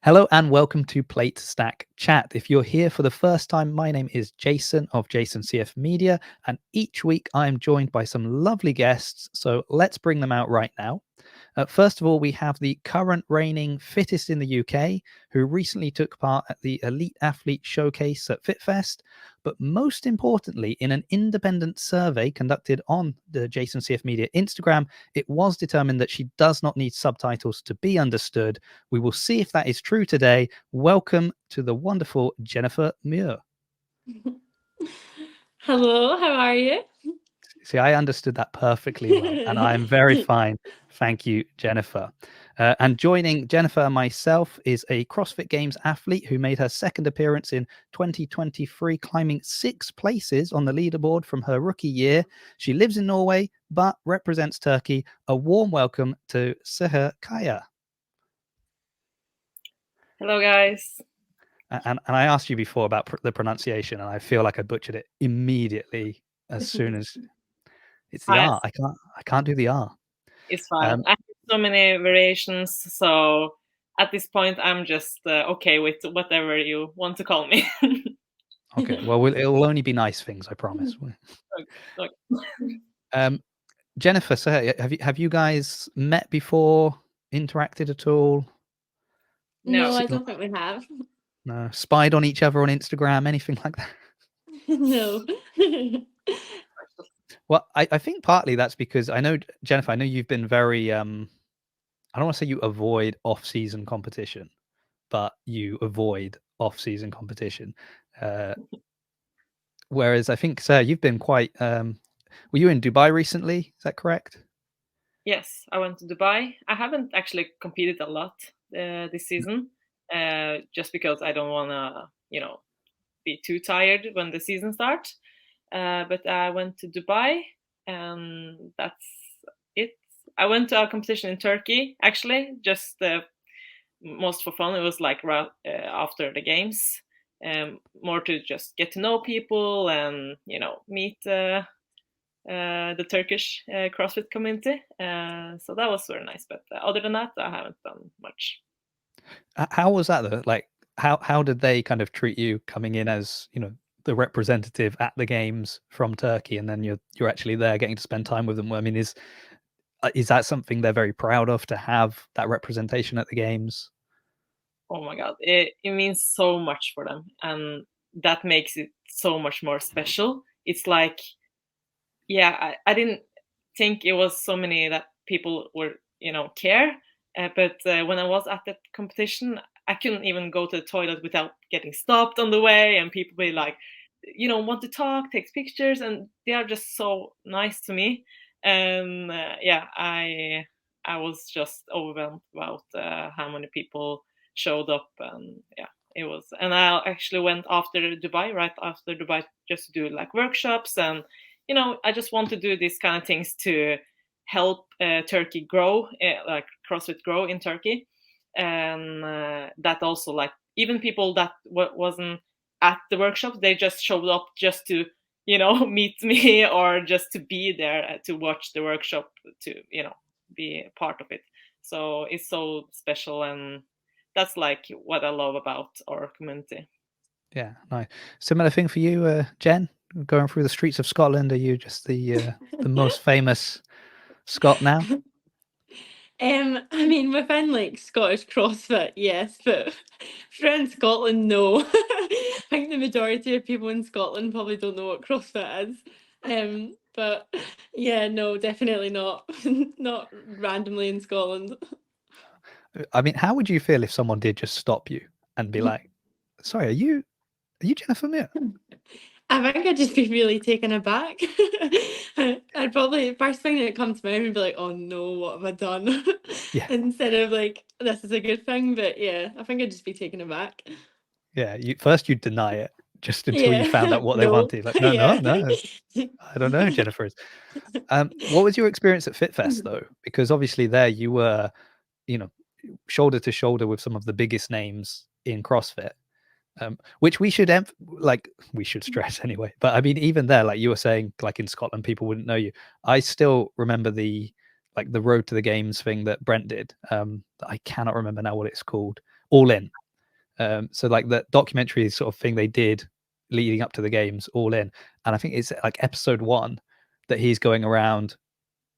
Hello and welcome to Plate Stack Chat. If you're here for the first time, my name is Jason of Jason CF Media, and each week I am joined by some lovely guests. So let's bring them out right now. First of all, we have the current reigning fittest in the UK, who recently took part at the Elite Athlete Showcase at FitFest. But most importantly, in an independent survey conducted on the Jason CF Media Instagram, it was determined that she does not need subtitles to be understood. We will see if that is true today. Welcome to the wonderful Jennifer Muir. Hello, how are you? See, I understood that perfectly well, and I'm very fine. Thank you, Jennifer. And joining Jennifer and myself is a CrossFit Games athlete who made her second appearance in 2023, climbing 6 places on the leaderboard from her rookie year. She lives in Norway, but represents Turkey. A warm welcome to Seher Kaya. Hello, guys. And I asked you before about the pronunciation, and I feel like I butchered it immediately as soon as... It's the R. I can't do the R. It's fine. I have so many variations, so at this point, I'm just okay with whatever you want to call me. Okay. Well, it'll only be nice things, I promise. Okay. Jennifer, so have you guys met before? Interacted at all? No, I don't think we have. No. Spied on each other on Instagram? Anything like that? No. Well, I think partly that's because I know, Jennifer, I know you've been very, I don't want to say you avoid off-season competition, but you avoid off-season competition. Whereas I think, Sarah, you've been quite, were you in Dubai recently? Is that correct? Yes, I went to Dubai. I haven't actually competed a lot this season, just because I don't want to, be too tired when the season starts. But I went to Dubai, and that's it. I went to a competition in Turkey, actually, just most for fun. It was like right after the games, more to just get to know people and meet the Turkish CrossFit community. So that was very nice. But other than that, I haven't done much. How was that though? Like, how did they kind of treat you coming in as the representative at the games from Turkey, and then you're actually there getting to spend time with them? I mean, is that something they're very proud of, to have that representation at the games? Oh my God, it means so much for them, and that makes it so much more special. It's like, yeah, I didn't think it was so many that people were care, but when I was at that competition, I couldn't even go to the toilet without getting stopped on the way, and people be like, want to talk, take pictures, and they are just so nice to me. And yeah, I was just overwhelmed about how many people showed up, and yeah, it was. And I actually went right after Dubai, just to do like workshops, and I just want to do these kind of things to help Turkey grow, like CrossFit grow in Turkey, and that also, like, even people that wasn't at the workshop, they just showed up just to meet me, or just to be there to watch the workshop, to be a part of it. So it's so special, and that's like what I love about our community. Yeah, nice. Similar thing for you, Jen? Going through the streets of Scotland, are you just the most famous Scot now? I mean, within like Scottish CrossFit, yes, but in Scotland, no. I think the majority of people in Scotland probably don't know what CrossFit is. But yeah, no, definitely not. Not randomly in Scotland. I mean, how would you feel if someone did just stop you and be like, "Sorry, are you Jennifer Muir?" I think I'd just be really taken aback. I'd probably, first thing that comes to mind would be like, oh no, what have I done? Yeah. Instead of like, this is a good thing. But yeah, I think I'd just be taken aback. Yeah, you'd deny it just until you found out what they No. wanted. Like, no, I don't know who Jennifer is. What was your experience at FitFest though? Because obviously there you were, shoulder to shoulder with some of the biggest names in CrossFit, which we should stress anyway. But I mean, even there, like you were saying, like in Scotland, people wouldn't know you. I still remember the road to the games thing that Brent did. I cannot remember now what it's called, all in. So like the documentary sort of thing they did leading up to the games, all in. And I think it's like episode 1 that he's going around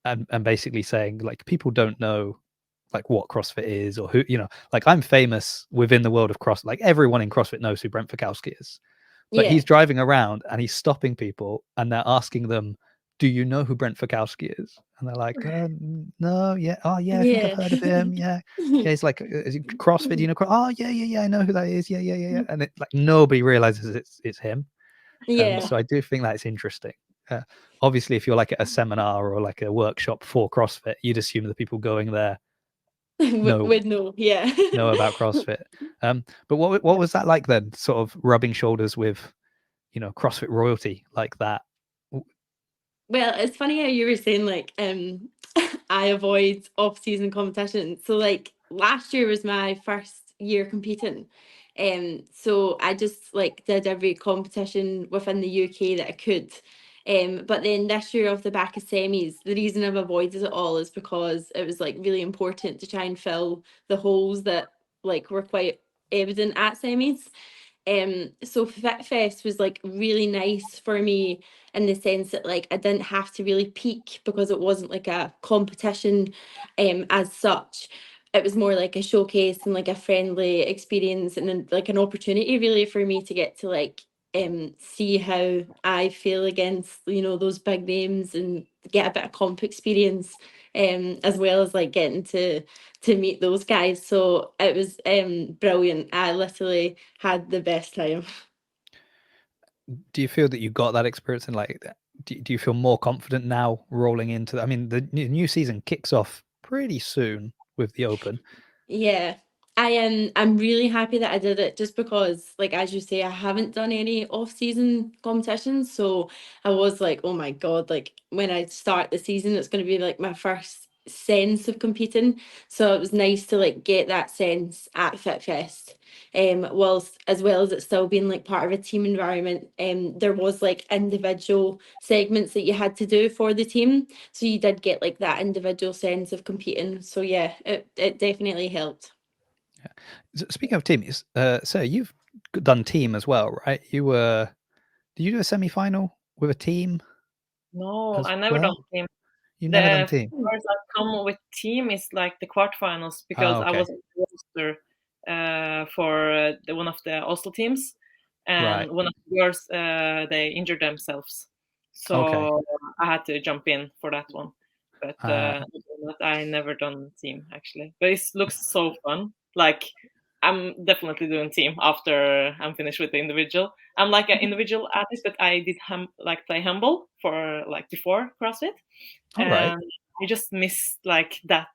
and basically saying like people don't know like what CrossFit is or who, like I'm famous within the world of CrossFit. Like everyone in CrossFit knows who Brent Fikowski is. But he's driving around and he's stopping people and they're asking them, do you know who Brent Fikowski is? And they're like, no, yeah. Oh, yeah, I think I've heard of him. Yeah. Yeah, he's like, is it CrossFit? Do you know? Oh, yeah, I know who that is. Yeah. And it, like nobody realizes it's him. So I do think that's interesting. Obviously, if you're like at a seminar or like a workshop for CrossFit, you'd assume the people going there would know. know about CrossFit. But what was that like then? Sort of rubbing shoulders with, CrossFit royalty like that. Well, it's funny how you were saying like I avoid off-season competition. So like last year was my first year competing. So I just like did every competition within the UK that I could. But then this year off the back of semis, the reason I've avoided it all is because it was like really important to try and fill the holes that like were quite evident at semis. So Fit Fest was like really nice for me in the sense that like I didn't have to really peak because it wasn't like a competition as such. It was more like a showcase and like a friendly experience and then, like an opportunity really for me to get to like see how I feel against those big names and get a bit of comp experience as well as like getting to meet those guys. So it was brilliant. I literally had the best time. Do you feel that you got that experience and like do you feel more confident now rolling into I mean the new season kicks off pretty soon with the Open. Yeah. I'm really happy that I did it just because like as you say I haven't done any off-season competitions, so I was like, oh my God, like when I start the season it's going to be like my first sense of competing, so it was nice to like get that sense at FitFest. Whilst as well as it still being like part of a team environment, there was like individual segments that you had to do for the team, so you did get like that individual sense of competing. So yeah, it definitely helped. Speaking of teams, so you've done team as well, right? Did you do a semi-final with a team No, as I never done well? team. You never done The team? first I've come with team is like the quarterfinals because Oh, I okay. was on the roster for one of the Oslo teams, Right. and one of the girls they injured themselves, Okay. so I had to jump in for that one. But I never done team actually. But it looks so fun. Like I'm definitely doing team after I'm finished with the individual. I'm like an individual athlete, but I did like play humble for like before CrossFit. All right. And I just miss like that,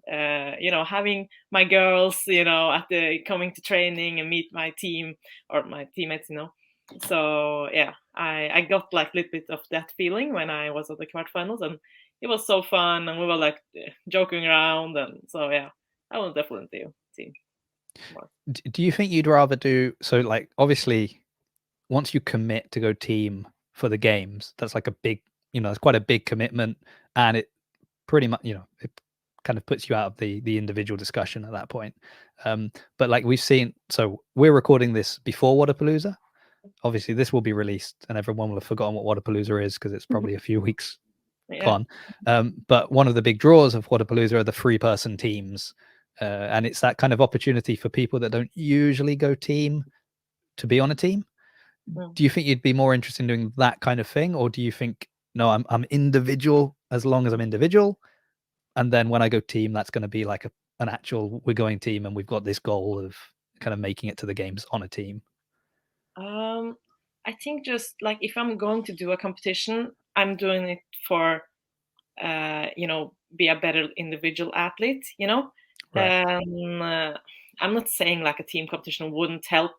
having my girls, at the coming to training and meet my team or my teammates. So yeah, I got like a little bit of that feeling when I was at the quarterfinals, and it was so fun, and we were like joking around, and so yeah, I will definitely do team more. Do you think you'd rather do so? Like, obviously, once you commit to go team for the games, that's like a big, it's quite a big commitment, and it pretty much, it kind of puts you out of the individual discussion at that point. But like we've seen, so we're recording this before Wodapalooza. Obviously, this will be released, and everyone will have forgotten what Wodapalooza is because it's probably a few weeks Yeah. gone. But one of the big draws of Wodapalooza are the 3-person teams, and it's that kind of opportunity for people that don't usually go team to be on a team. Do you think you'd be more interested in doing that kind of thing, or do you think no, I'm individual as long as I'm individual, and then when I go team, that's going to be like an actual we're going team and we've got this goal of kind of making it to the games on a team? I think just like if I'm going to do a competition, I'm doing it for be a better individual athlete. Right. I'm not saying like a team competition wouldn't help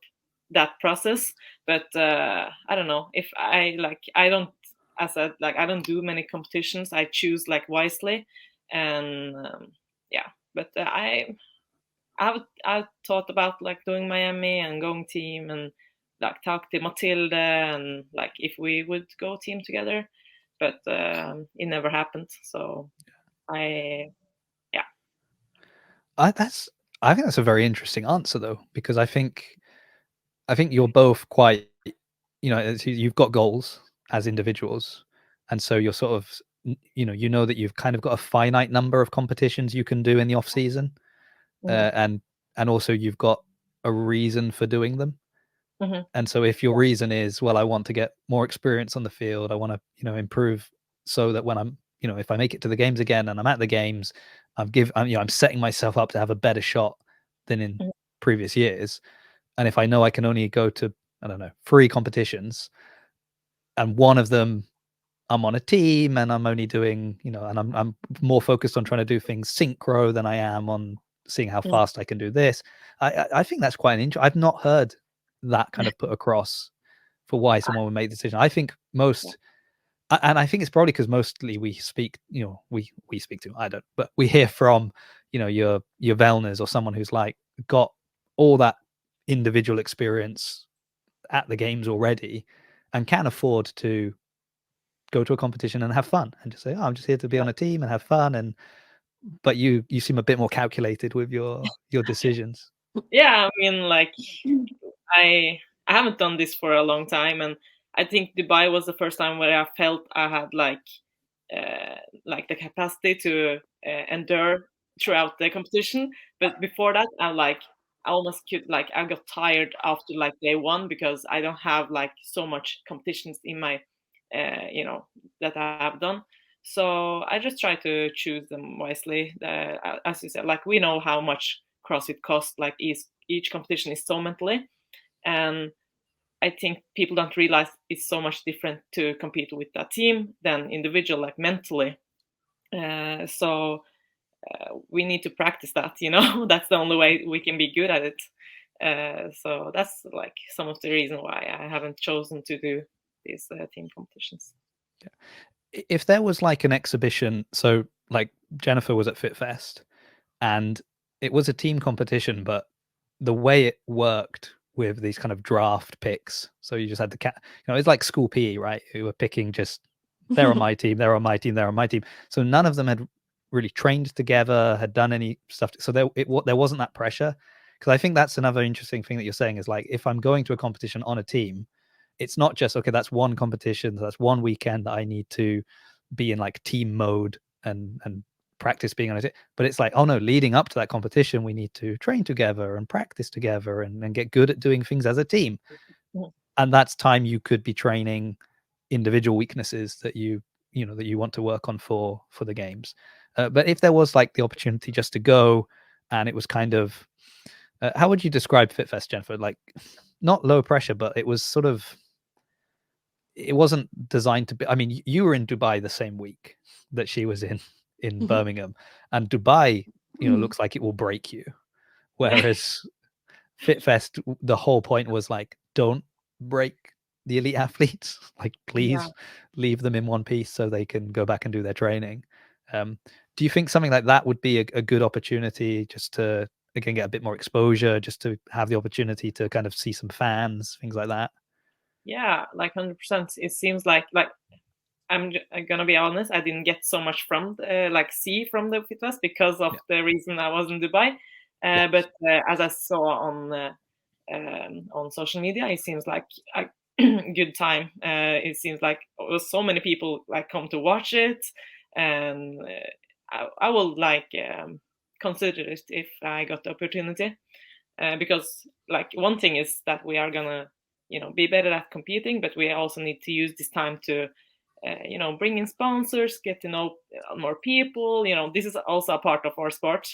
that process, but I don't know if I don't, as I like I don't do many competitions. I choose like wisely, and yeah. But I've thought about like doing Miami and going team and like talk to Matilda and like if we would go team together, but it never happened. So I yeah. I think that's a very interesting answer, though, because I think you're both quite, you've got goals as individuals, and so you're sort of, you know that you've kind of got a finite number of competitions you can do in the off season, and also you've got a reason for doing them. And so if your reason is, well, I want to get more experience on the field, I want to, improve so that when I'm, if I make it to the games again and I'm at the games, I'm setting myself up to have a better shot than in previous years. And if I know I can only go to, I don't know, 3 competitions, and one of them I'm on a team and I'm only doing, and I'm more focused on trying to do things synchro than I am on seeing how fast I can do this. I think that's quite an interesting. I've not heard that kind of put across for why someone would make the decision. I think most, and I think it's probably because mostly we speak, we speak to, I don't, but we hear from, your Vellners or someone who's like got all that individual experience at the games already and can afford to go to a competition and have fun and just say, oh, I'm just here to be on a team and have fun. And but you seem a bit more calculated with your decisions. Yeah, I mean, like, I haven't done this for a long time, and I think Dubai was the first time where I felt I had like the capacity to endure throughout the competition. But before that, I almost could, like, I got tired after like day one because I don't have like so much competitions in my that I have done. So I just try to choose them wisely. As you said, like, we know how much CrossFit costs. Like, each competition is so mentally, and I think people don't realize it's so much different to compete with a team than individual, like mentally. So we need to practice that. That's the only way we can be good at it. So that's like some of the reason why I haven't chosen to do these team competitions. If there was like an exhibition, so like Jennifer was at FitFest, and it was a team competition, but the way it worked with these kind of draft picks, so you just had the it's like school PE, right? You were picking just, they're on my team, they're on my team, they're on my team. So none of them had really trained together, had done any stuff. So there wasn't that pressure. Because I think that's another interesting thing that you're saying is, like, if I'm going to a competition on a team, it's not just, okay, that's one competition, that's one weekend that I need to be in like team mode and practice being on it, but it's like, oh no, leading up to that competition we need to train together and practice together and get good at doing things as a team. And that's time you could be training individual weaknesses that you want to work on for the games. But if there was like the opportunity just to go, and it was kind of how would you describe FitFest, Jennifer? Like, not low pressure, but it was sort of, it wasn't designed to be. I mean, you were in Dubai the same week that she was in Birmingham, and Dubai, looks like it will break you. Whereas FitFest, the whole point was like, don't break the elite athletes. Like, please leave them in one piece so they can go back and do their training. Do you think something like that would be a good opportunity, just to, again, get a bit more exposure, just to have the opportunity to kind of see some fans, things like that? Yeah, like 100%. It seems like I'm gonna be honest, I didn't get so much from see from the FitFest because of the reason I was in Dubai. But as I saw on social media, it seems like a good time. It seems like so many people like come to watch it, and I will consider it if I got the opportunity. Because like, one thing is that we are gonna be better at competing, but we also need to use this time to bring in sponsors, get to know more people. This is also a part of our sport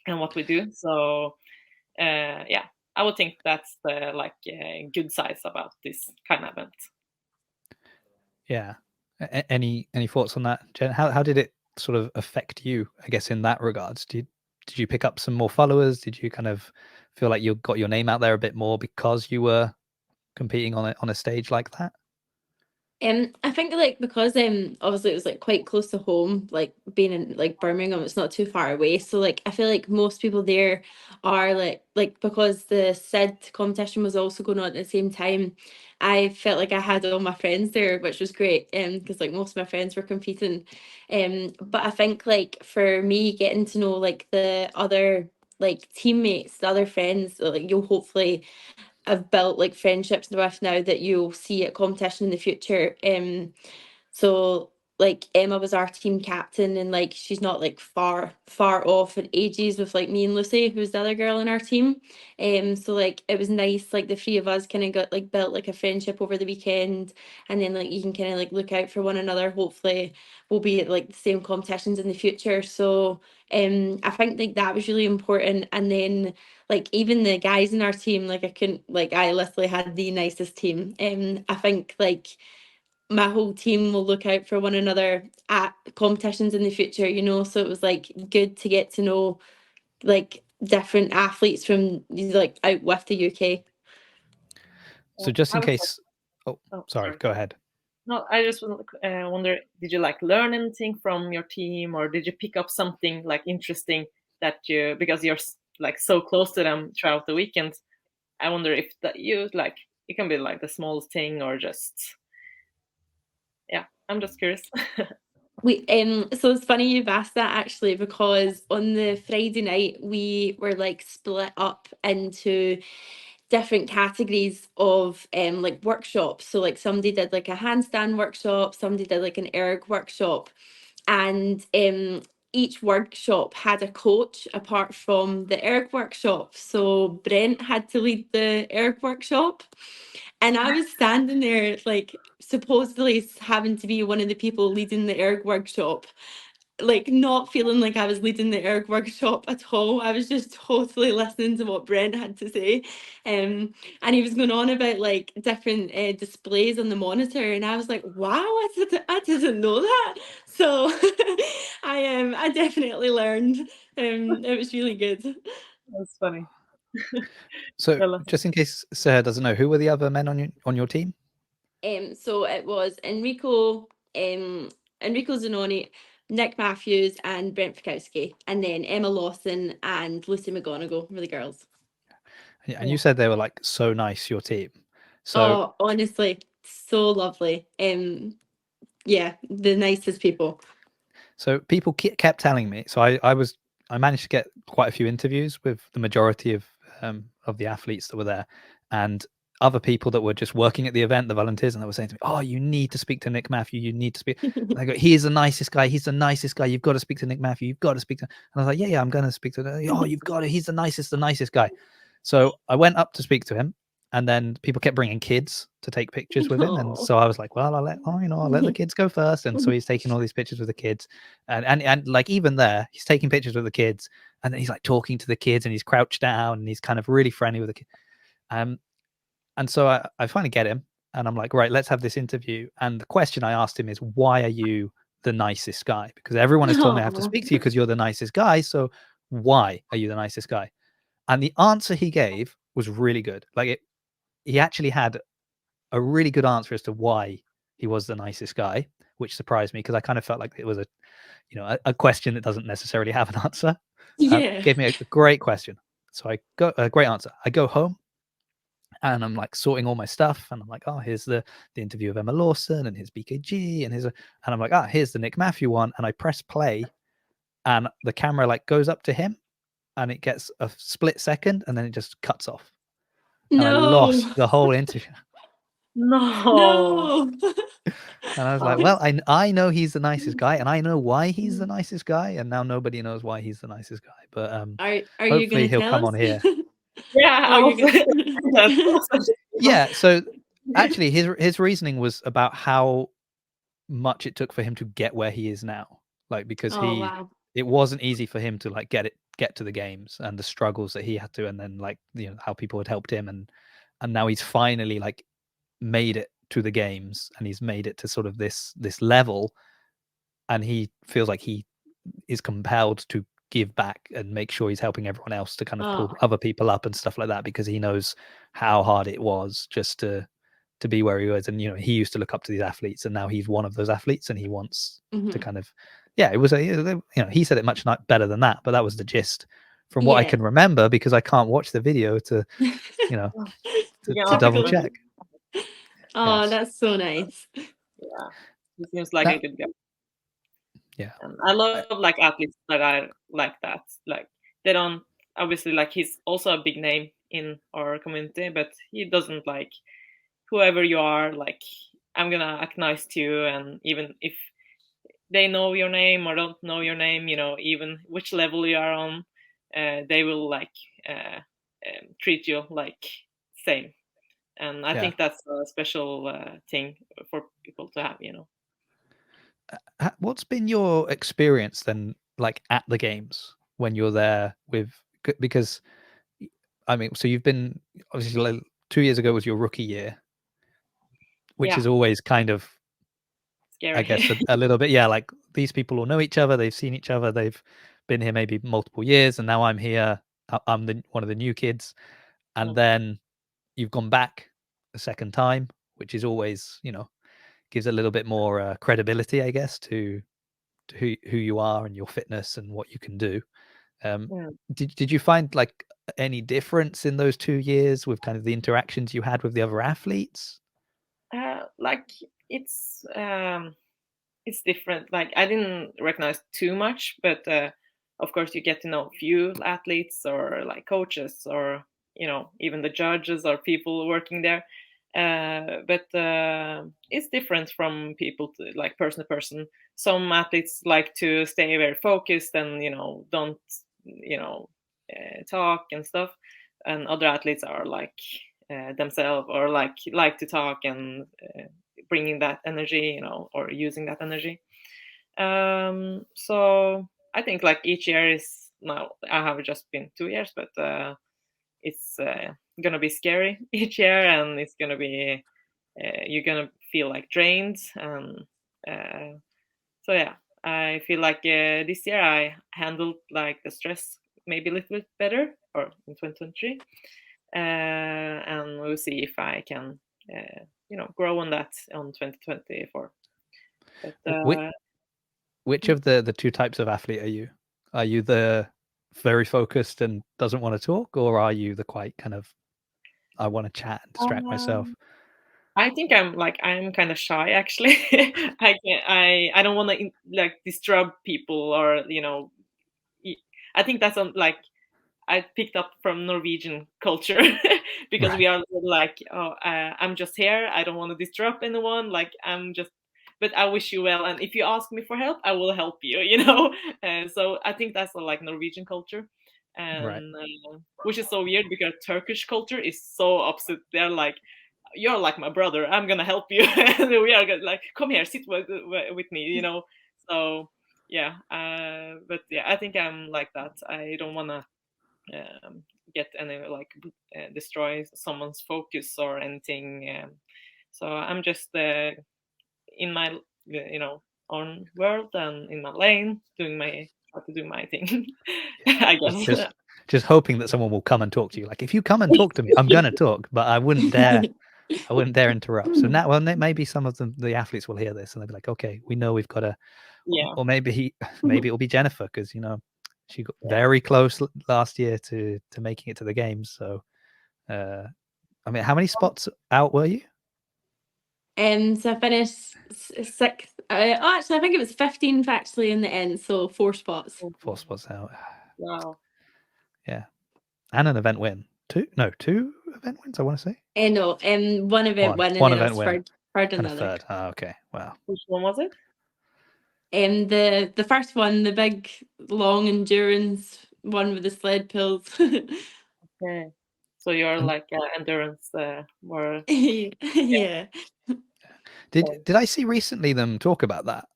and what we do. So yeah, I would think that's the good sides about this kind of event. Yeah. Any thoughts on that, Jen? How did it sort of affect you, I guess, in that regards? Did you pick up some more followers? Did you kind of feel like you got your name out there a bit more because you were competing on a stage like that? I think like because obviously it was like quite close to home, like being in like Birmingham, it's not too far away. So like I feel like most people there are like because the SID competition was also going on at the same time, I felt like I had all my friends there, which was great. Because like most of my friends were competing. But I think like for me getting to know like the other like teammates, the other friends that like you'll hopefully have built like friendships with now that you'll see at competition in the future. So like Emma was our team captain, and like she's not like far off in ages with like me and Lucy, who's the other girl in our team. So like it was nice, like the three of us kind of got like built like a friendship over the weekend, and then like you can kind of like look out for one another. Hopefully we'll be at like the same competitions in the future. So I think like that was really important. And then like even the guys in our team, like I literally had the nicest team. I think like my whole team will look out for one another at competitions in the future, you know. So it was like good to get to know like different athletes from like out with the UK. So just I in was case, like, sorry, go ahead. No, I just wonder, did you like learn anything from your team, or did you pick up something like interesting that you, because you're like so close to them throughout the weekend? I wonder if that you like, it can be like the smallest thing, or just, yeah, I'm just curious. So it's funny you've asked that actually, because on the Friday night we were like split up into different categories of like workshops. So like somebody did like a handstand workshop, somebody did like an erg workshop, and each workshop had a coach apart from the erg workshop. So Brent had to lead the erg workshop, and I was standing there like supposedly having to be one of the people leading the erg workshop, like not feeling like I was leading the erg workshop at all. I was just totally listening to what Brent had to say. And he was going on about like different displays on the monitor, and I was like, wow, I didn't know that. So I definitely learned. It was really good. That's funny. So just in case Seher doesn't know, who were the other men on your team? So it was Enrico Zanoni, Nick Matthews, and Brent Fikowski, and then Emma Lawson and Lucy McGonigal were the girls. Yeah, and you said they were like so nice, your team. So oh, honestly, so lovely. Yeah, the nicest people. So people kept telling me. So I managed to get quite a few interviews with the majority of the athletes that were there, and other people that were just working at the event, the volunteers, and they were saying to me, "Oh, you need to speak to Nick Matthew. You need to speak." And I go, "He's the nicest guy. He's the nicest guy. You've got to speak to Nick Matthew. You've got to speak to." And I was like, "Yeah, I'm going to speak to." Oh, you've got to. He's the nicest guy. So I went up to speak to him, and then people kept bringing kids to take pictures with him, and so I was like, well, I'll let the kids go first. And so he's taking all these pictures with the kids, and like even there, he's taking pictures with the kids, and then he's like talking to the kids, and he's crouched down, and he's kind of really friendly with the kids. And so I finally get him, and I'm like, right, let's have this interview. And the question I asked him is, why are you the nicest guy? Because everyone has told me I have to speak to you because you're the nicest guy. So why are you the nicest guy? And the answer he gave was really good. He actually had a really good answer as to why he was the nicest guy, which surprised me because I kind of felt like it was a question that doesn't necessarily have an answer. Yeah. Gave me a great question. So I go a great answer. I go home and I'm like sorting all my stuff, and I'm like, oh, here's the interview of Emma Lawson and his BKG and I'm like, here's the Nick Matthew one, and I press play, and the camera like goes up to him, and it gets a split second, and then it just cuts off. And I lost the whole interview. No. And I was like, well, I know he's the nicest guy, and I know why he's the nicest guy, and now nobody knows why he's the nicest guy. But are you hopefully gonna he'll tell come us? on here. Yeah, Oh, you're gonna... Yeah. So actually, his reasoning was about how much it took for him to get where he is now, like because wow. it wasn't easy for him to like get to the games, and the struggles that he had to, and then like how people had helped him, and now he's finally like made it to the games, and he's made it to sort of this level, and he feels like he is compelled to give back and make sure he's helping everyone else to kind of pull other people up and stuff like that, because he knows how hard it was just to be where he was. And he used to look up to these athletes, and now he's one of those athletes, and he wants to kind of it was he said it much better than that, but that was the gist from what I can remember, because I can't watch the video to to double check. Oh, yes. That's so nice. Yeah, he seems like a good guy. Yeah, and I love like athletes that are like that. Like they don't obviously like he's also a big name in our community, but he doesn't like whoever you are, like I'm gonna act nice to you, and even if they know your name or don't know your name, you know, even which level you are on, they will like treat you like same. And I think that's a special thing for people to have, you know. What's been your experience then, like at the games when you're there with? Because I mean, so you've been obviously like 2 years ago was your rookie year, which is always kind of scary. I guess a little bit, yeah. Like these people all know each other, they've seen each other, they've been here maybe multiple years, and now I'm here. I'm one of the new kids, and then you've gone back a second time, which is always, you know, gives a little bit more credibility, I guess, to who you are and your fitness and what you can do. Did you find like any difference in those 2 years with kind of the interactions you had with the other athletes? Like it's different. Like I didn't recognize too much, but of course you get to know a few athletes or like coaches or, you know, even the judges or people working there. But it's different from people to like person to person. Some athletes like to stay very focused and, you know, don't, you know, talk and stuff, and other athletes are like themselves or like to talk and bringing that energy, you know, or using that energy. So I think like each year is, now I have just been 2 years, but it's gonna be scary each year, and it's gonna be you're gonna feel like drained, and so yeah, I feel like this year I handled like the stress maybe a little bit better, or in 2023, and we'll see if I can you know, grow on that on 2024. But Which of the two types of athlete are you? Are you the very focused and doesn't want to talk, or are you the quite kind of I want to chat and distract myself? I think I'm kind of shy actually. I don't want to like disturb people, or you know, I think that's like I picked up from Norwegian culture because we are like, oh, I'm just here. I don't want to disrupt anyone. Like I'm just, but I wish you well. And if you ask me for help, I will help you. You know. So I think that's like Norwegian culture, and which is so weird because Turkish culture is so opposite. They're like, you're like my brother. I'm gonna help you. And we are gonna, like, come here, sit with me. You know. So yeah, but yeah, I think I'm like that. I don't wanna get any like destroy someone's focus or anything. So I'm just in my you know, own world and in my lane, doing my try to do my thing. I guess. Just hoping that someone will come and talk to you. Like if you come and talk to me, I'm gonna talk, but I wouldn't dare. I wouldn't dare interrupt. So now, well, maybe some of the athletes will hear this and they'll be like, okay, we know we've got to. Yeah. Or maybe it'll be Jennifer, because you know she got very close last year to making it to the games. So, I mean, how many spots out were you? So I finished sixth. Actually, I think it was 15th actually in the end. So 4 spots. 4 spots out. Wow. Yeah, and an event win. Two event wins, I want to say. No, one event win, and one then event I was win, third and a another. third. Oh, okay, wow. Which one was it? The first one, the big long endurance one with the sled pills. Okay. So you're like endurance more. Yeah. Did I see recently them talk about that?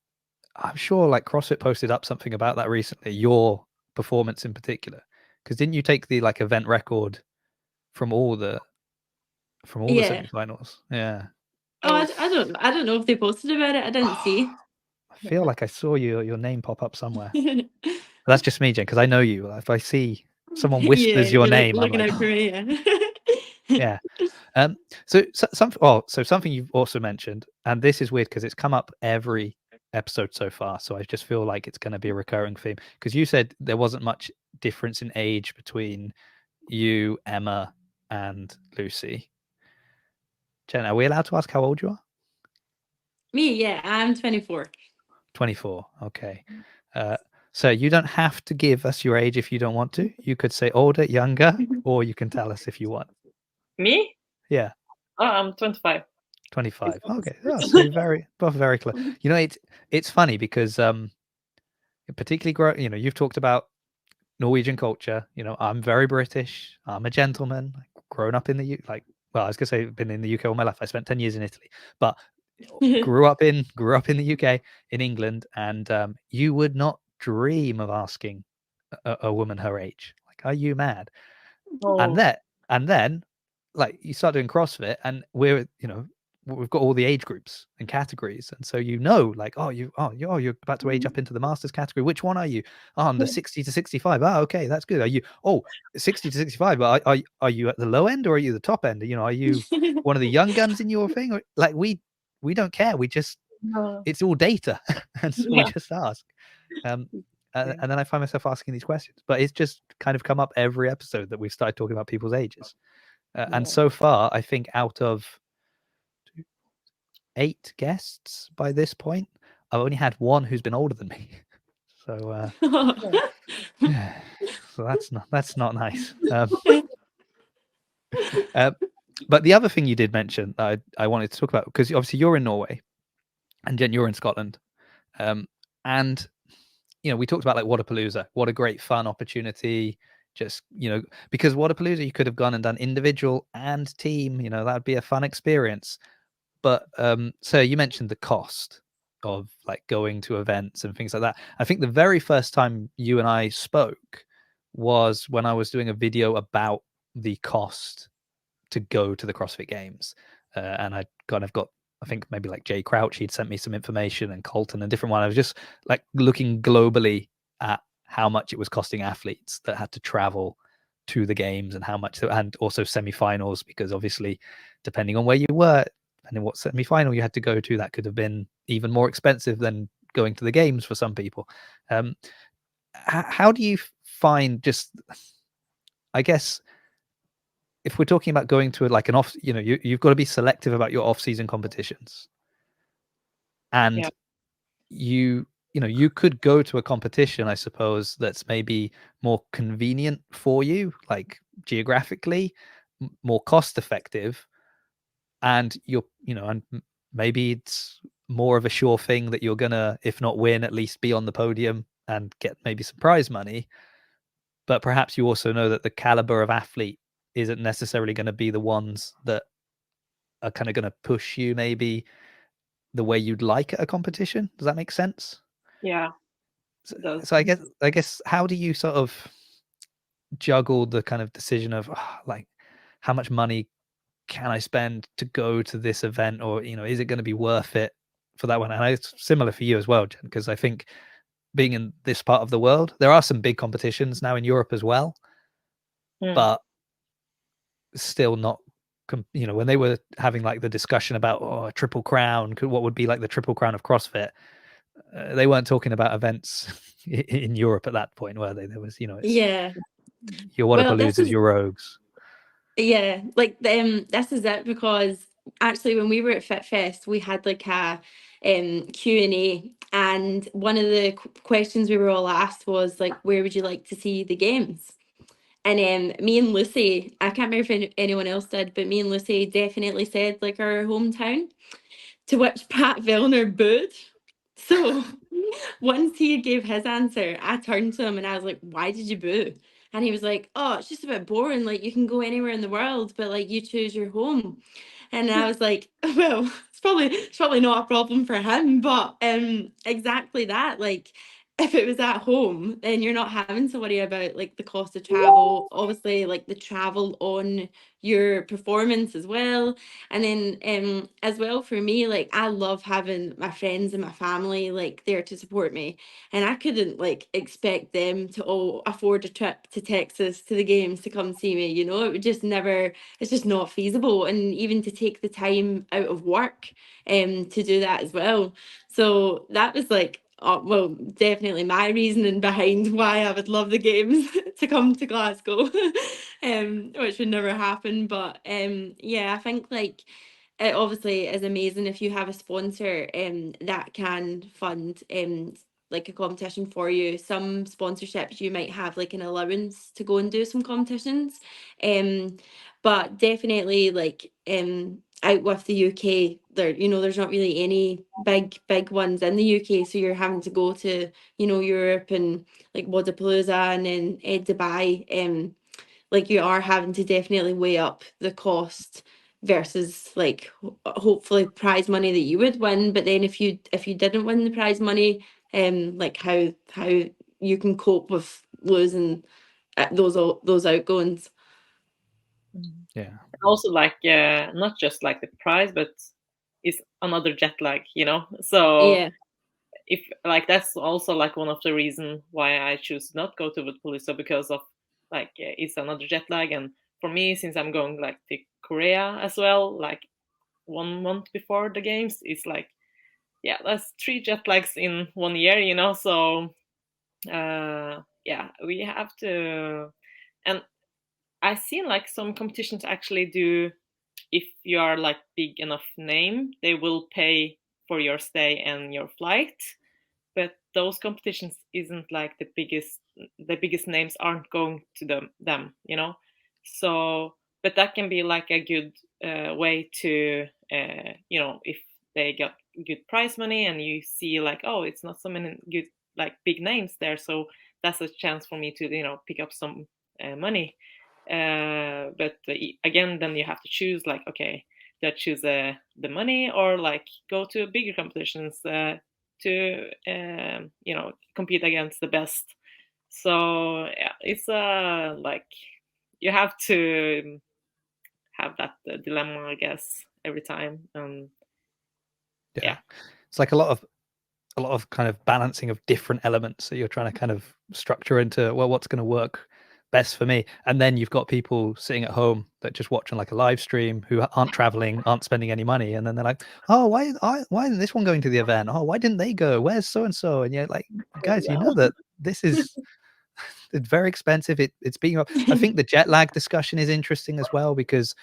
I'm sure like CrossFit posted up something about that recently, your performance in particular. Because didn't you take the like event record from all the semifinals? Yeah. Oh, I don't know if they posted about it. I didn't see. I feel like I saw your name pop up somewhere. That's just me, Jen, because I know you. If I see someone whispers your name, I'm looking like, out for me. yeah. So something you've also mentioned, and this is weird because it's come up every episode so far. So I just feel like it's going to be a recurring theme, because you said there wasn't much difference in age between you, Emma, and Lucy. Jen, are we allowed to ask how old you are? Me, yeah, I'm 24. 24. Okay. So you don't have to give us your age if you don't want to. You could say older, younger, or you can tell us if you want. Me? Yeah, Oh, I'm 25. 25. Okay. Oh, so you're both very close. You know, it's funny because particularly you've talked about Norwegian culture. You know, I'm very British. I'm a gentleman. Grown up in the well, I was gonna say been in the UK all my life. I spent 10 years in Italy, but grew up in the UK, in England, and you would not dream of asking a woman her age. Like, are you mad? And Oh, then like you start doing CrossFit, and we've got all the age groups and categories, and so like, you're about to age up into the masters category. Which one are you? Oh, I'm the 60 to 65. Oh, okay, that's good. Are you 60 to 65? But are you at the low end or are you the top end? You know, are you one of the young guns in your thing? Or, like we don't care. We just no. it's all data, and so we Yeah. just ask. Um, Yeah. and then I find myself asking these questions, but it's just kind of come up every episode that we've started talking about people's ages. And Yeah. so far, I think out of 8 guests by this point, I've only had one who's been older than me. So, yeah, so that's not nice. But the other thing you did mention that I wanted to talk about, because obviously you're in Norway, and Jen, you're in Scotland, and we talked about like Waterpalooza. What a great fun opportunity. Just, because Waterpalooza, you could have gone and done individual and team, that'd be a fun experience. But so you mentioned the cost of like going to events and things like that. I think the very first time you and I spoke was when I was doing a video about the cost to go to the CrossFit Games. And I kind of got, I think maybe like Jay Crouch, he'd sent me some information, and Colton, a different one. I was just like looking globally at how much it was costing athletes that had to travel to the games, and how much, and also semi-finals, because obviously depending on where you were, depending what semi-final you had to go to, that could have been even more expensive than going to the games for some people. How do you find, just, I guess, if we're talking about going to like an off, you've got to be selective about your off-season competitions, and Yeah. you could go to a competition, I suppose, that's maybe more convenient for you, like geographically, more cost effective, and maybe it's more of a sure thing that you're gonna, if not win, at least be on the podium and get maybe some prize money. But perhaps you also know that the caliber of athlete isn't necessarily going to be the ones that are kind of going to push you maybe the way you'd like at a competition. Does that make sense? Yeah. So, It does. so I guess how do you sort of juggle the kind of decision of like, how much money can I spend to go to this event, or is it going to be worth it for that one? And it's similar for you as well, Jen, because I think being in this part of the world, there are some big competitions now in Europe as well, but still not. When they were having like the discussion about a triple crown, what would be like the triple crown of CrossFit, they weren't talking about events in Europe at that point, were they? There was, it's Yeah. your Well, this Waterpaloozas, is your Rogues. Yeah, like this is it, because actually when we were at Fit Fest, we had like a Q&A, and one of the questions we were all asked was like, where would you like to see the games? And me and Lucy, I can't remember if anyone else did, but me and Lucy definitely said like our hometown, to which Pat Vellner booed. So once he gave his answer, I turned to him and I was like, why did you boo? And he was like, oh, it's just a bit boring. Like, you can go anywhere in the world, but like, you choose your home. And I was like, well, it's probably not a problem for him, but exactly that. Like, if it was at home, then you're not having to worry about like the cost of travel, obviously like the travel on your performance as well. And then as well for me, like I love having my friends and my family like there to support me. And I couldn't like expect them to all afford a trip to Texas to the games to come see me, it would just never, it's just not feasible. And even to take the time out of work to do that as well. So that was like well, definitely my reasoning behind why I would love the games to come to Glasgow, which would never happen. But yeah, I think like it obviously is amazing if you have a sponsor that can fund like a competition for you. Some sponsorships you might have like an allowance to go and do some competitions. But definitely like out with the UK, there, you know, there's not really any big ones in the UK. So you're having to go to, you know, Europe and like Wadapalooza and then Dubai. Like you are having to definitely weigh up the cost versus like hopefully prize money that you would win. But then if you didn't win the prize money, like how you can cope with losing those outgoings. Yeah. Also, like not just like the prize, but it's another jet lag, you know. So Yeah. if like that's also like one of the reasons why I choose to not go to Vodapalooza, because of like it's another jet lag. And for me, since I'm going like to Korea as well, like 1 month before the games, it's like, yeah, that's 3 jet lags in 1 year, you know. So yeah, we have to. And I've seen like some competitions actually do, if you are like big enough name, they will pay for your stay and your flight. But those competitions isn't like the biggest names aren't going to them, you know. So but that can be like a good way to you know, if they got good prize money and you see like, oh, it's not so many good like big names there, so that's a chance for me to, you know, pick up some money. But again, then you have to choose like, okay, do I choose the money or like go to bigger competitions to you know, compete against the best. So yeah, it's like you have to have that dilemma, I guess, every time. Yeah. It's like a lot of kind of balancing of different elements that you're trying to kind of structure into, well, what's going to work best for me. And then you've got people sitting at home that just watching like a live stream who aren't traveling, aren't spending any money, and then they're like, oh, why isn't this one going to the event? Oh, why didn't they go? Where's so and so? And you're like, guys, you know that this is it's very expensive. It's being I think the jet lag discussion is interesting as well, because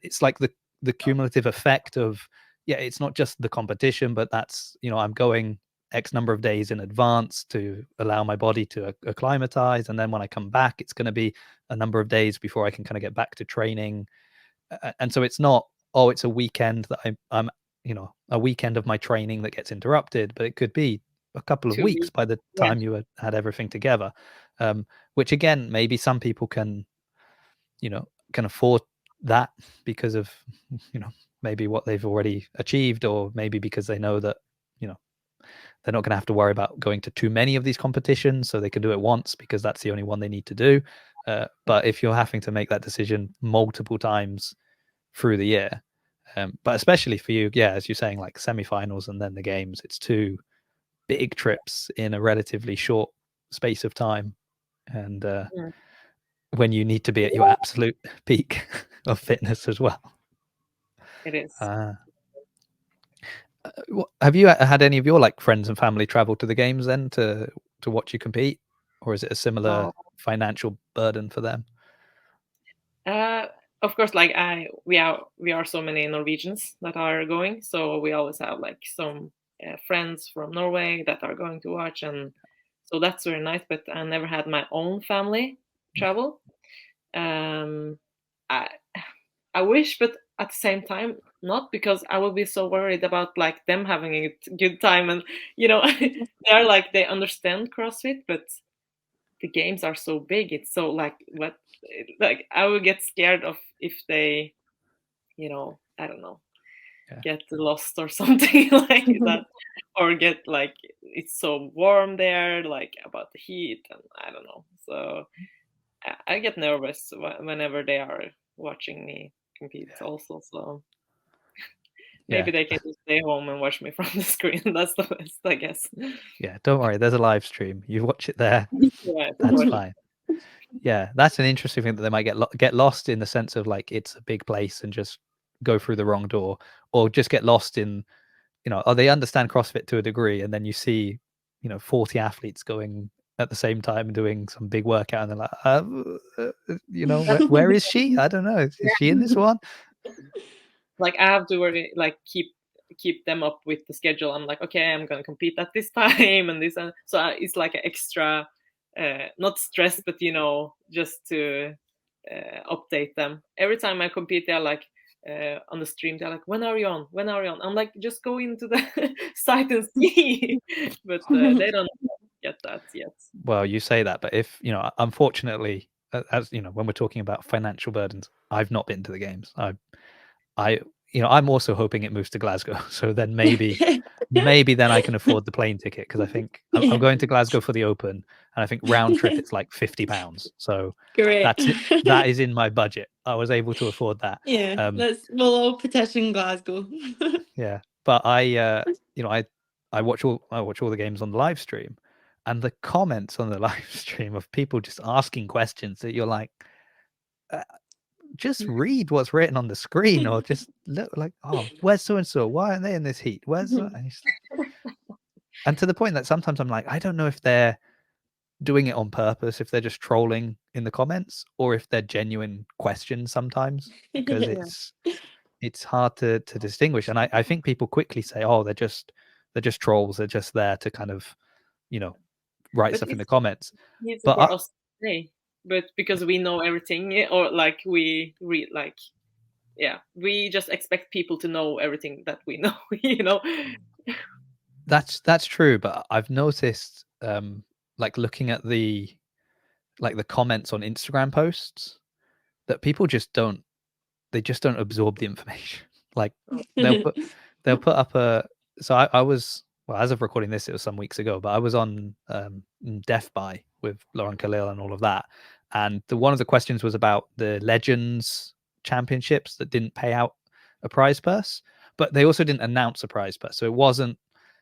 it's like the cumulative effect of, yeah, it's not just the competition, but that's, you know, I'm going X number of days in advance to allow my body to acclimatize, and then when I come back, it's going to be a number of days before I can kind of get back to training. And so it's not, oh, it's a weekend that I'm you know, a weekend of my training that gets interrupted, but it could be a couple of 2 weeks weeks. by the Yeah. time you had everything together. Which again, maybe some people can, you know, can afford that because of, you know, maybe what they've already achieved, or maybe because they know that, you know, they're not going to have to worry about going to too many of these competitions, so they can do it once because that's the only one they need to do. But if you're having to make that decision multiple times through the year, but especially for you, yeah, as you're saying, like semifinals and then the games, it's 2 big trips in a relatively short space of time. And when you need to be at your absolute peak of fitness as well. It is. Have you had any of your like friends and family travel to the games then to watch you compete, or is it a similar financial burden for them? Of course, like we are so many Norwegians that are going, so we always have like some friends from Norway that are going to watch, and so that's very nice. But I never had my own family travel. I I wish, but at the same time, not, because I will be so worried about like them having a good time, and you know, they're like they understand CrossFit, but the games are so big. It's so like what, like I would get scared of if they, you know, I don't know, get lost or something like that, or get like it's so warm there, like about the heat, and I don't know. So I get nervous whenever they are watching me compete also. So maybe they can just stay home and watch me from the screen. That's the best, I guess. Yeah, don't worry. There's a live stream. You watch it there. Yeah, That's fine. Yeah, that's an interesting thing, that they might get lost in the sense of like it's a big place and just go through the wrong door, or just get lost in, you know, they understand CrossFit to a degree, and then you see, you know, 40 athletes going at the same time doing some big workout, and they're like, you know, where is she? I don't know. Is she in this one? Like I have to worry, like keep keep them up with the schedule. I'm like, okay, I'm gonna compete at this time and this, and so it's like an extra, not stress, but just to update them. Every time I compete, they're like on the stream, they're like, when are you on? When are you on? I'm like, just go into the site and see. But they don't get that yet. Well, you say that, but if unfortunately, as when we're talking about financial burdens, I've not been to the games. I'm also hoping it moves to Glasgow, so then maybe then I can afford the plane ticket, because I think I'm going to Glasgow for the Open, and I think round trip it's like £50. So Great. that is in my budget. I was able to afford that. Yeah, we'll all petition Glasgow. Yeah, but I watch all the games on the live stream, and the comments on the live stream of people just asking questions that you're like, just read what's written on the screen, or just look like, oh, where's so and so? Why aren't they in this heat? And to the point that sometimes I'm like, I don't know if they're doing it on purpose, if they're just trolling in the comments, or if they're genuine questions sometimes, because it's hard to distinguish. And I think people quickly say, oh, they're just trolls, they're just there to kind of write stuff in the comments. But for us today, but because we know everything, or like we read, like, we just expect people to know everything that we know. That's true, but I've noticed like looking at the comments on Instagram posts, that people just don't absorb the information. Like they'll put up a, so I was, well, as of recording this, it was some weeks ago, but I was on Deaf By with Lauren Khalil and all of that, and one of the questions was about the Legends Championships that didn't pay out a prize purse, but they also didn't announce a prize purse, so it wasn't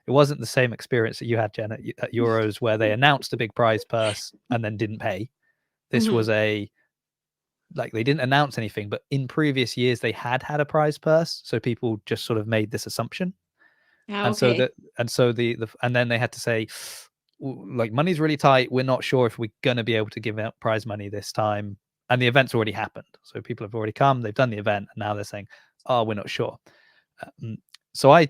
the same experience that you had, Jen, at Euros, where they announced a big prize purse and then didn't pay. This was they didn't announce anything, but in previous years they had a prize purse, so people just sort of made this assumption. And so and then they had to say, like, money's really tight, we're not sure if we're going to be able to give out prize money this time, and the event's already happened, so people have already come, they've done the event, and now they're saying, oh, we're not sure. So I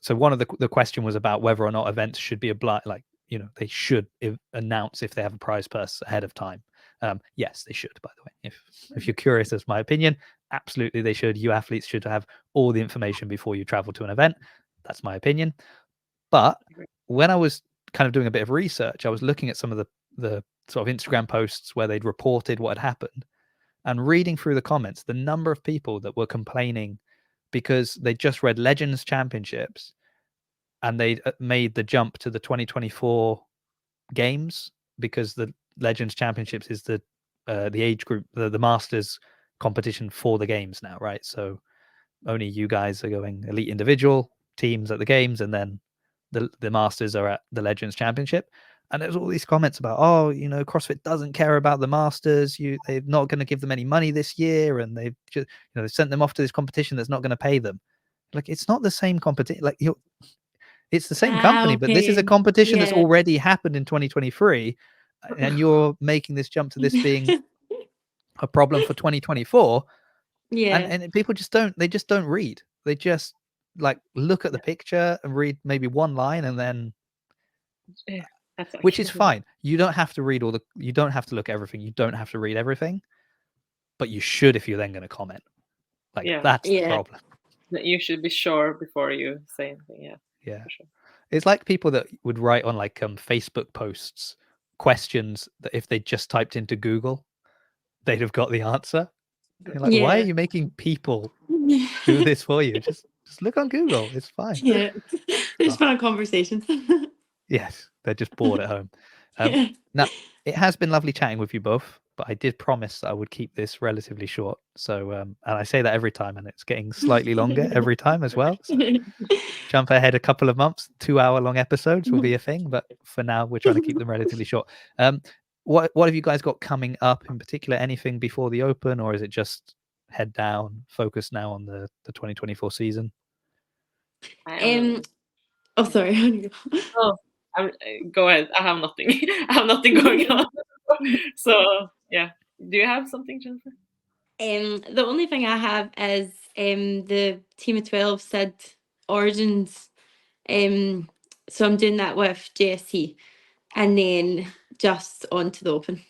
so one of the question was about whether or not events should be obliged, like, they should announce if they have a prize purse ahead of time. Yes, they should, by the way. If you're curious as my opinion, absolutely they should. You athletes should have all the information before you travel to an event. That's my opinion. But when I was kind of doing a bit of research, I was looking at some of the sort of Instagram posts where they'd reported what had happened, and reading through the comments, the number of people that were complaining because they just read Legends Championships and they made the jump to the 2024 games, because the Legends Championships is the age group, the Masters competition for the games now, right? So only you guys are going elite individual teams at the games, and then the Masters are at the Legends Championship. And there's all these comments about, oh, CrossFit doesn't care about the Masters. They're not going to give them any money this year, and they've just, they sent them off to this competition that's not going to pay them. Like, it's not the same competition. Like, it's the same company, but this is a competition that's already happened in 2023, and you're making this jump to this being a problem for 2024. And people just don't read. They just like look at the picture and read maybe one line, and then which is fine. You don't have to read you don't have to look at everything. You don't have to read everything, but you should if you're then going to comment. Like, that's the problem. You should be sure before you say anything. Yeah. Sure. It's like people that would write on like Facebook posts questions that if they just typed into Google, they'd have got the answer. You're like, why are you making people do this for you? Just look on Google. It's fine. Yeah, it's fun conversations. Yes, they're just bored at home. Now, it has been lovely chatting with you both, but I did promise that I would keep this relatively short. So, and I say that every time, and it's getting slightly longer every time as well. So jump ahead a couple of months, 2-hour-long episodes will be a thing, but for now, we're trying to keep them relatively short. What have you guys got coming up in particular? Anything before the Open, or is it just head down, focus now on the 2024 season? Oh, sorry. Go ahead. I have nothing. I have nothing going on. So yeah, do you have something, Jennifer? The only thing I have is the team of 12 Sid Origins. So I'm doing that with JST, and then just on to the Open.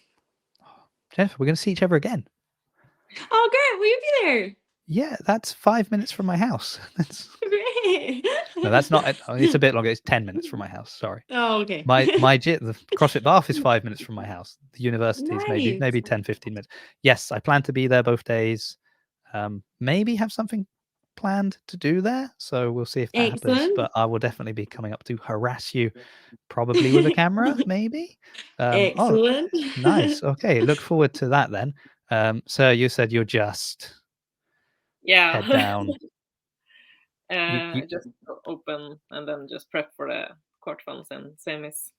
Jennifer, we're going to see each other again. Oh, great! Will you be there? Yeah, that's 5 minutes from my house. That's Great. no, that's not. It's a bit longer. It's 10 minutes from my house. Sorry. Oh, okay. My gym, the CrossFit Bath is 5 minutes from my house. The university is maybe Nice. 10, 15 minutes. Yes, I plan to be there both days. Maybe have something planned to do there. So we'll see if that happens. Excellent. But I will definitely be coming up to harass you, probably with a camera, maybe. Oh, Excellent. nice. Okay, look forward to that then. So you said you're just Yeah. head down. Just open and then just prep for the quarterfinals and semis.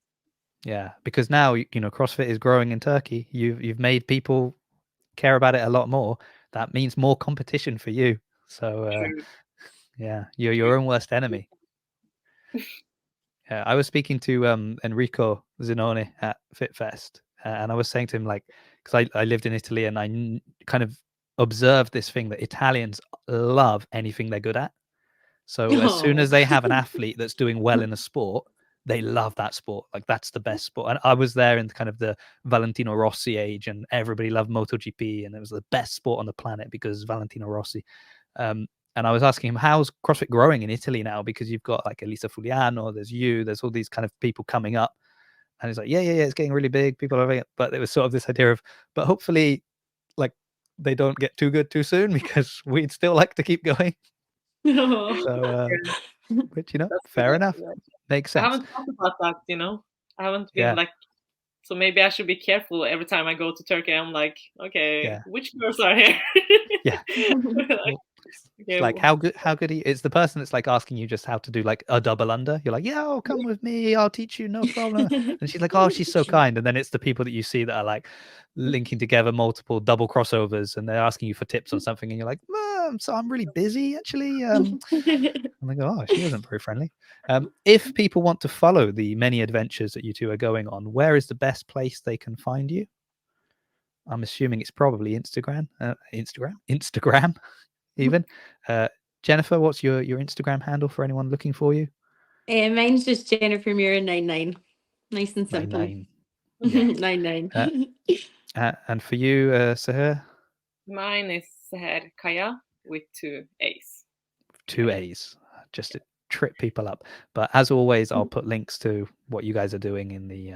Yeah, because now CrossFit is growing in Turkey. You've made people care about it a lot more. That means more competition for you. So yeah, you're your own worst enemy. Yeah, I was speaking to Enrico Zinone at FitFest, and I was saying to him, like, because I lived in Italy and I kind of observed this thing that Italians love anything they're good at. So as soon as they have an athlete that's doing well in a sport, they love that sport. Like, that's the best sport. And I was there in kind of the Valentino Rossi age, and everybody loved MotoGP, and it was the best sport on the planet because Valentino Rossi. And I was asking him, how's CrossFit growing in Italy now? Because you've got like Elisa Fuliano, there's all these kind of people coming up. And he's like, yeah, it's getting really big. People are loving it. But it was sort of this idea of, but hopefully, like, they don't get too good too soon, because we'd still like to keep going. So, which, fair enough. Makes sense. I haven't thought about that, I haven't been like, so maybe I should be careful every time I go to Turkey. I'm like, okay, which girls are here? Yeah. Like, how good are you? It's the person that's like asking you just how to do like a double under. You're like, yeah, oh, come with me, I'll teach you, no problem. And she's like, oh, she's so kind. And then it's the people that you see that are like linking together multiple double crossovers, and they're asking you for tips on something, and you're like, so I'm really busy actually. I'm like, oh, she wasn't very friendly. If people want to follow the many adventures that you two are going on, where is the best place they can find you? I'm assuming it's probably Instagram. Even. Jennifer, what's your Instagram handle for anyone looking for you? Mine's just Jennifer Muir 99. Nice and simple. 99. Yeah. 99. And for you, Seher? Mine is Seher Kaya with 2 A's. 2 A's, just to trip people up. But as always, I'll put links to what you guys are doing in the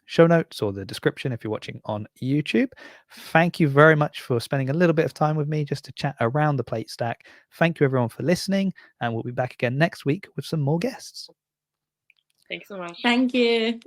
show notes or the description if you're watching on YouTube. Thank you very much for spending a little bit of time with me just to chat around the plate stack. Thank you everyone for listening, and we'll be back again next week with some more guests. Thanks so much. Thank you.